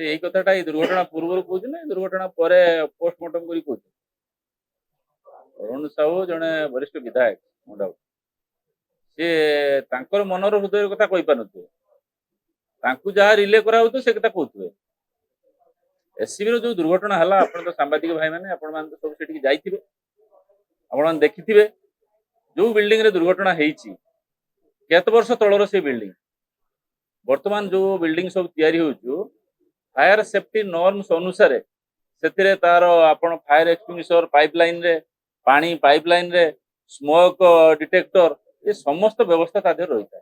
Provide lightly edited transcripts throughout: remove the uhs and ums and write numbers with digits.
ଏଇ କଥାଟା ଏଇ ଦୁର୍ଘଟଣା ପୂର୍ବରୁ କହୁଛି ନା ଦୁର୍ଘଟଣା ପରେ ପୋଷ୍ଟମର୍ଟମ କରି କହୁଛି? ଅରୁଣ ସାହୁ ଜଣେ ବରିଷ୍ଠ ବିଧାୟକ, नो डाउट। ସିଏ ତାଙ୍କର ମନର ହୃଦୟ କଥା କହିପାରୁନଥିବେ, ତାଙ୍କୁ ଯାହା ରିଲେ କରାହଉଥିବ ସେ କଥା କହୁଥିବେ। ଏସସିବି ର ଯୋଉ ଦୁର୍ଘଟଣା ହେଲା, ଆପଣ ତ ସାମ୍ବାଦିକ ଭାଇମାନେ ଆପଣମାନେ ତ ସବୁ ସେଠିକି ଯାଇଥିବେ, ଆପଣମାନେ ଦେଖିଥିବେ ଯୋଉ ବିଲ୍ଡିଂ ରେ ଦୁର୍ଘଟଣା ହେଇଛି କେତେ ବର୍ଷ ତଳର ସେ ବିଲ୍ଡିଂ। ବର୍ତ୍ତମାନ ଯୋଉ ବିଲ୍ଡିଂ ସବୁ ତିଆରି ହଉଛୁ फायर सेफ्टी नॉर्म्स अनुसार से तार आपण फायर एक्सटिंग्विशर पाइपलाइन रे पानी पाइपलाइन रे स्मोक डिटेक्टर ये समस्त व्यवस्था ता रही है।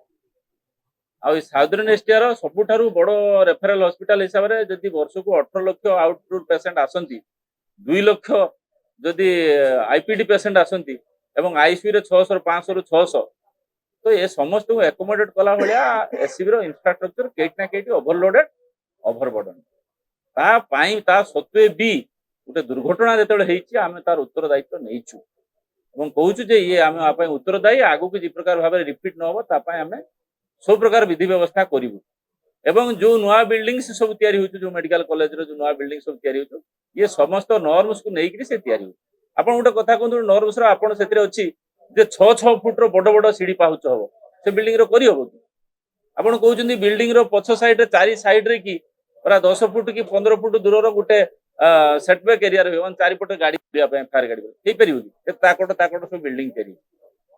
आ साउदर्न एशिया रो सबुठारु बड़ रेफरल हॉस्पिटल हिसाब से जदि वर्ष को 18 लाख आउटडोर पेशेंट आसंती, 2 लाख जदि आईपीडी पेशेंट आसंती एवं आईसीयू रे 600 500 रु 600, तो ये समस्त को एकोमोडेट कला भलिया एससीबी रो इंफ्रास्ट्रक्चर केट ना केट ओवरलोडेड ओभरबर्डन ता पाई ता सत्वे भी गोटे दुर्घटना जो आम तार उत्तरदायित्व नहीं कहूँ जे ये आम उत्तरदायी आगु को जी प्रकार भाव रिपीट न हो आम सब प्रकार विधि व्यवस्था करूँ। एवं जो नुआ बिल्डिंग सब तैयारी हो जो मेडिकल कॉलेज रो जो नुआ बिल्डिंग सब तैयारी हो ये समस्त नॉर्म्स को लेकिन से तैयारी हो। आप गोटे कथा कहते नॉर्म्स आपड़ से अच्छी जे 6-6 फुट रो बड़ बड़ सीढ़ी पाहुच हम से बिल्डिंग रो करी हबो कि? आपड़ कहते बिल्डिंग रो पछ साइड रे 4 साइड रे कि पूरा 10 फुट कि 15 फुट दूर गोटे सेटबैक एरिया रही 4 पटे गाड़ी फायर गाड़ी ताकट सब बिल्डिंग तैयारी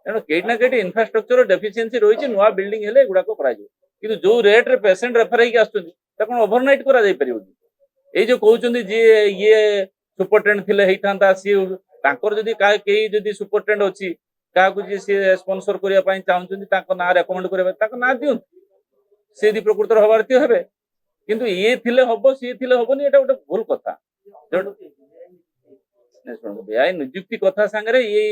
तेणु कई ना कई इनफ्रास्ट्रक्चर डेफिशिएंसी रही नुआ बिल्डिंग हेले गुड़ाक कि जो रेट रे पेसेंट रेफर होकर ओभरनाइट करा ये जो कहते जी ये सुपरटेंडेंट थिले होता सी जदि कई सुपरटेंडेंट अच्छी क्या सी स्पॉन्सर करने चाहते ना रेकमेंड करने ना दिखाँ सी प्रकृत हबार हे किंतु ये थिले हबो सी थिले हबोनी एटा गोटे भूल कथा। बेआईन नियुक्ति कथा सांगरे ये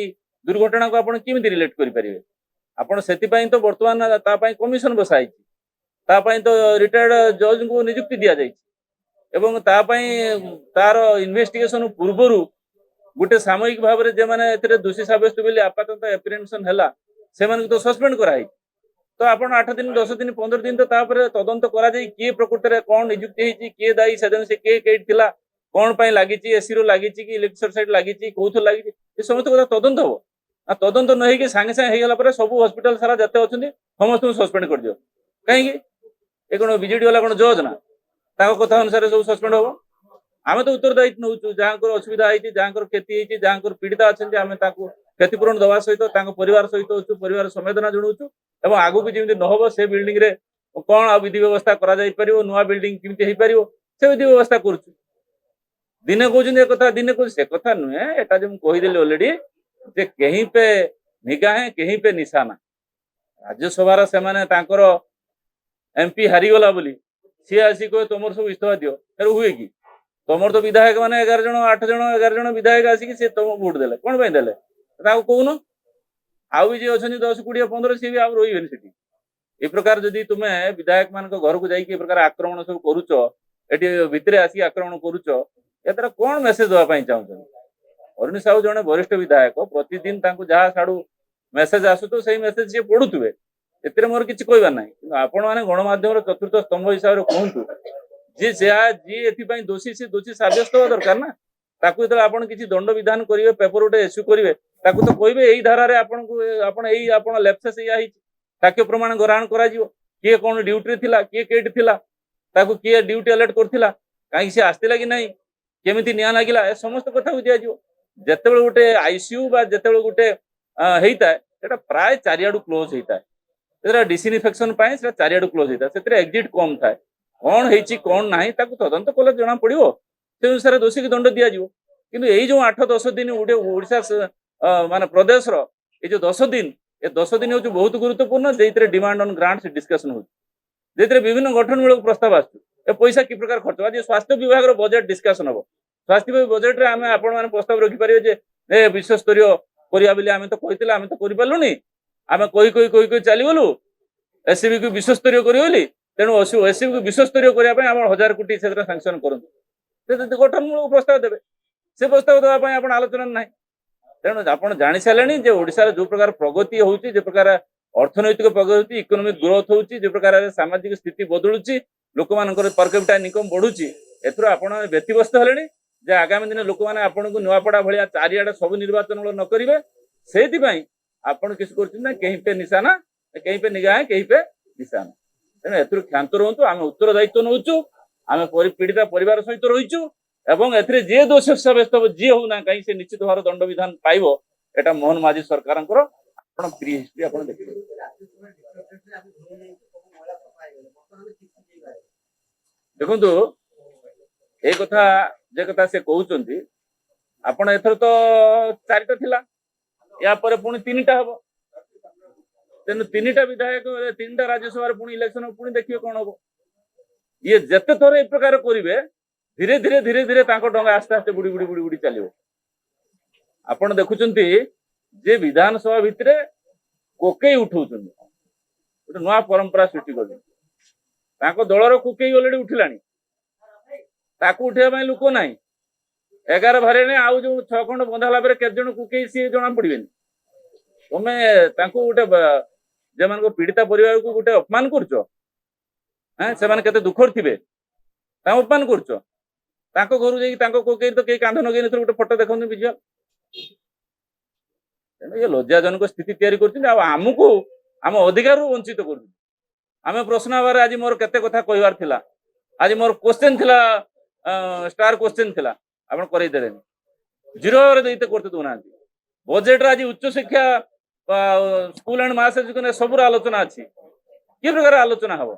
दुर्घटना को आपण किमिति रिलेट करि परिबे? आपण सेति पई तो वर्तमान ता पई कमिशन बसाई ता पई तो रिटायर्ड जज को नियुक्ति दिया जाई एवं ता पई तार इन्वेस्टिगेशन पूर्वरु गोटे सामयिक भाव रे जे माने एतरे दोषी साब्यस्त बेली आपातत एप्रिहेंशन हैला से माने तो सस्पेंड कराई तो आपण 8 दिन 10 दिन 15 दिन तो तापर तदंत करा जाई किए प्रकृति रे कोन नियुक्ति हेची किए दाई सदन से के केट थिला कोन पई लागिची एसी रो लागिची कि इलेक्ट्रिक साइड लागिची कोथु लागिची ए समस्त कथा तदंत हो आ तदंत न हेकी संगे संगे हे गेला पर सब हॉस्पिटल सारा जते अछंती समस्त को सस्पेंड कर दियो काहे कि ए कोन बीजेडी वाला कोन जज ना ताको कथा अनुसार सब सस्पेंड हो। आमे तो उत्तरदायित्व नउचु जहाँकर असुविधा हेची जहाँकर क्षति हेची जहाँकर पीड़िता अछंती आमे ताको क्षतिपूरण दवा सहित ताको परिवार सहित अछु परिवार संवेदना जणुचु एवं आगु को जेमि न हो से बिल्डिंग रे कौन आ विधि व्यवस्था करा जाई परियो नुआ बिल्डिंग किमिति हे परियो से विधि व्यवस्था करछु। दिने कहउछन ए कथा दिने को से कथा नुहे एटा जे कहि देले ऑलरेडी जे कहीं पे निगाह कहीं पे निशाना राज्यसभा रा से माने तांकर एमपी हारी गला बोली सी आसी को तमर सब इस्तफा दियो फेर हुए कि तमर तो विधायक माने 11 जण 8 जण 11 जण विधायक आसी कि से तम वोट देले कोन पई देले ताको कहउनो आउ भी जे अछनी 10 20 15 सी भी आ रहिबेनी सेठी ए प्रकार जदि तुमे विधायक मान घर को जाई प्रकार आक्रमण सब करूच एटी भितरे आसी आक्रमण करूच एतरा कोन मेसेज दवा पई चाहउछन? अरुण साहू जने वरिष्ठ विधायक प्रतिदिन तांको जहा साडू मेसेज आसु तो सही मेसेज से पढुतबे एतरे मोर किछि कहबा नाही किंतु आपण माने गणमाध्यम रो चतुर्थ स्तंभ हिसाब रे कहंतु जे जी एथि पई दोषी से दोषी साब्यस्त होवा दरकार ना ताकू जेतले आपण किछि दंड विधान करिवे पेपर उठे इश्यू करिवे ताकू तो कहबे एई धारा रे आपण को आपण एई आपण लेफ्ट से या हिच ताके प्रमाण ग्रहण करा जिवो किए कोन ड्यूटी थिला किए केट थिला ताकू किए ड्यूटी अलर्ट करथिला काई से आस्तिला कि नाही केमिति निया लागिला ए समस्त कथा को दिया जिवो जेतेबेले गोटे आईसीयू बा जेतेबेले गोटे हेइता सेटा प्राय चारियाडू क्लोज हेइता एतरा डिसइनफेक्शन पाए सेटा चारियाडू क्लोज हेइता सेतरे एग्जिट कम थाए कोन हेइची कोन नाही ताकू तदंत कले जणा पड़िवो से अनुसार दोषी की दंड दिया जिवो किंतु एई जो 8-10 दिन उडे ओडिसा माने प्रदेश रो ए जो 10 दिन ए 10 दिन हो बहुत गुरुत्वपूर्ण जेइतरे डिमांड ऑन ग्रांट्स डिस्कशन हो जेइतरे विभिन्न गठनमूलक प्रस्ताव आसु ए पैसा कि प्रकार खर्च आज स्वास्थ्य विभाग रो बजेट डिस्कशन हो स्वास्थ्य विभाग बजेट रे आमे आपण माने प्रस्ताव रखि परिबे जे ए विश्व स्तरीय करिया बिले आमे तो कहितला आमे तो करि पालुनी आमे कोई चली गलु एससीबी को विश्व स्तरीय करियोली तेणु एससीबी को विश्व स्तरीय करिया पय हम 1000 कोटी सेतर सैंक्शन करन से गठनमूलक प्रस्ताव देबे से प्रस्ताव देबा पय आपण आलोचना नाही तेणु आपण जानि सालेनी जे ओडिसा रे जो प्रकार प्रगति होउची जे प्रकार अर्थनैतिक प्रगति इकोनॉमिक ग्रोथ होउची जे प्रकार सामाजिक स्थिति बदलुची लोक मान पर कैपिटा इनकम बढ़ुची एथुर आपण व्यतिव्यस्त हेले जे आगामी दिन लोक मैंने आपन को नुआपड़ा भाया चारिआडे सब निर्वाचन न करेंगे से आपण किस कर कहीं पे निशाना कहीं पे निगाह कहीं पे निशाना तेणु एथुर क्षांत रुहतु आम उत्तर दायित्व नौचु आम पीड़िता परिवार सहित रहीचु एवं एथिरे जे दोष साब्यस्त हो जी होना कहीं से निश्चित भाव दंड विधान पाइबो एटा मोहन माझी सरकार प्री हिस्ट्री आप देखिए देखु ये कथा जे कथा से कहते आपण एथर तो चारिटा थिला या पर पुणी 3टा हम तेणु 3टा विधायक 3टा राज्यसभा पुणी इलेक्शन पुणी देखिए कौन हम ये जिते थर ए प्रकार करेंगे धीरे धीरे धीरे धीरे डंगा आस्ते आस्ते बुड़ी बुड़ी बुड़ी बुड़ी चलो आपण देखुंत जे विधानसभा भितर कोकई उठाऊ गोटे नुआ परंपरा सृष्टि कर दलर कोकई अलरेडी उठिला उठा लोक ना 11 भारे आउ जो 6 खंड बंधा ला केत जन कुकई सी जना पड़े तुम गोटे जे मान पीड़िता परिवार को गोटे अपमान कर दुखर थे अपमान कर घर जा कोकई तो कई कांध नगे गोटे फोटो देखते विजुआल तेणु ये लज्जाजनक स्थिति आमको आम अधिकार वंचित कर प्रश्न आवार आज मोर केते कथा कहबार थिला आज मोर क्वेश्चन थिला स्टार क्वेश्चन थिला आपण करई देले जीरो रे देते करते दोना बजेट आज उच्च शिक्षा स्कूल एंड मास एजुकेशन सब आलोचना अच्छी कि प्रकार आलोचना हम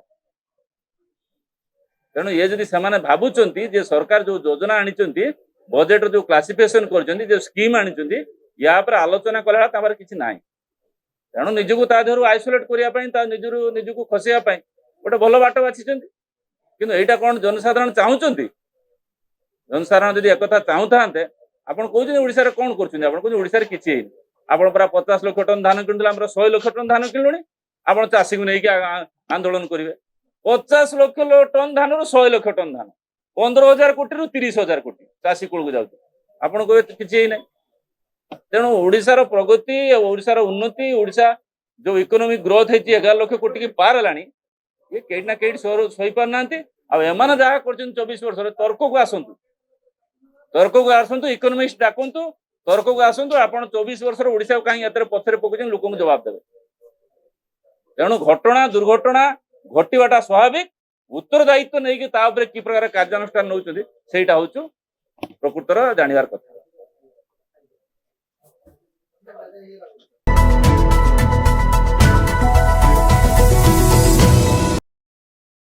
तेणु ये जदि से भावुंट जे सरकार जो योजना आनी बजेट जो क्लासिफिकेशन कर स्कीम आनी या आलोचना कला किसी ना तेणु निजक तादेह आइसोलेट करने निजक खसैया गोटे भल बाट बाछी कि यहाँ कौन जनसाधारण चाहते जनसाधारण जब एक चाहू था आप कहते कौन कर किसी आप 50 लाख टन धान किणुले 100 लाख टन धान किणुनी आप चाषी को लेकिन आंदोलन करेंगे 50 लाख टन धान 100 लाख टन धान 15,000 कोटी रु 30,000 कोटी चाषी कूल को जाऊँ आप किसी ना तेणु ओडिशार प्रगति ओडिशार उन्नति ओडिशा जो इकोनॉमिक ग्रोथ है 11 लाख कोटी की पार है ये कहीं ना कहीं सही पार ना आने जहाँ कर 24 वर्ष तर्क को आसतु इकोनोमिक्स डाकतु तर्क को आसतु आप 24 वर्ष ओडिशा को कहीं पछरे पकड़ लोक जवाब देवे तेणु घटना दुर्घटना घटवाटा स्वाभाविक उत्तर दायित्व नहीं कि प्रकार कार्यानुष्ठान नौ हूँ प्रकृतर जानवर कथा